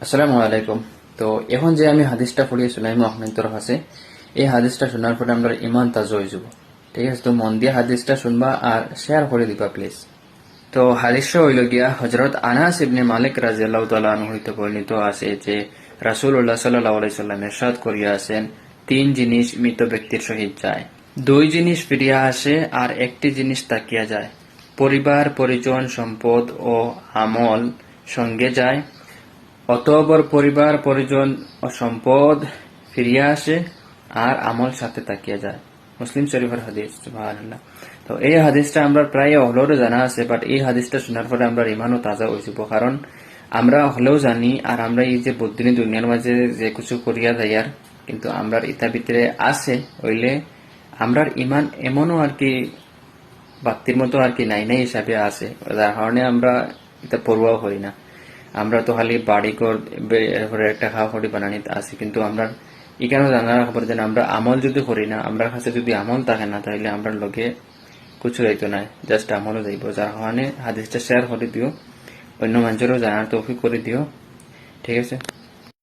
আসসালামু আলাইকুম। তো এখন যে আমি হাদিসটা পড়িয়ে শুনাইম আপনার কাছে, এই হাদিসটা শোনার পরে আমরা ইমান তাজা হয়ে যাব। ঠিক আছে, তো মন দিয়ে হাদিসটা শুনবা আর শেয়ার করে দিবা প্লিজ। তো হাদিসটা হইল গিয়া হযরত আনাস ইবনে মালিক রাদিয়াল্লাহু তাআলা আনহু হইতে বর্ণিত আছে যে রাসূলুল্লাহ সাল্লাল্লাহু আলাইহি সাল্লাম ইরশাদ করিয়া আছেন, তিন জিনিস মৃত ব্যক্তির সহিত যায়, দুই জিনিস ফিরিয়া আসে আর একটি জিনিস তাকিয়া যায়। পরিবার, পরিজন, সম্পদ ও আমল সঙ্গে যায়, অতঃপর পরিবার, পরিজন ও সম্পদ ফিরিয়া আসে আর আমল সাথে তাকিয়া যায়। মুসলিম শরীফের হাদিস। সুবহানাল্লাহ। তো এই হাদিসটা আমরা প্রায় হলেও জানা আছে, বাট এই হাদিসটা শোনার পরে আমরা ইমানও তাজা হয়েছিল, কারণ আমরা হলেও জানি আর আমরা এই যে বদিনী দুনিয়ার মাঝে যে কিছু করিয়া যাইয়ার, কিন্তু আমরা ইতা ভিতরে আছে হইলে আমরার ইমান এমনও আর কি বাক্তির মতো আর কি নাই নাই হিসাবে আছে, যার কারণে আমরা এটা পড়ুয়াও করি না। আমরা তো খালি বাড়ি ঘর একটা খাওয়া খড়ি বানানিতে আছি, কিন্তু আমরা এখানেও জানার খবর যে আমরা আমল যদি করি না, আমরা কাছে যদি আমল থাকে না, তাহলে আমরা লগে কিছু যাইতো না, জাস্ট আমলও যাইব। যার কারণে হাদিসটা শেয়ার করে দিও, অন্য মানুষেরও জানার তৌফিক করে দিও। ঠিক আছে।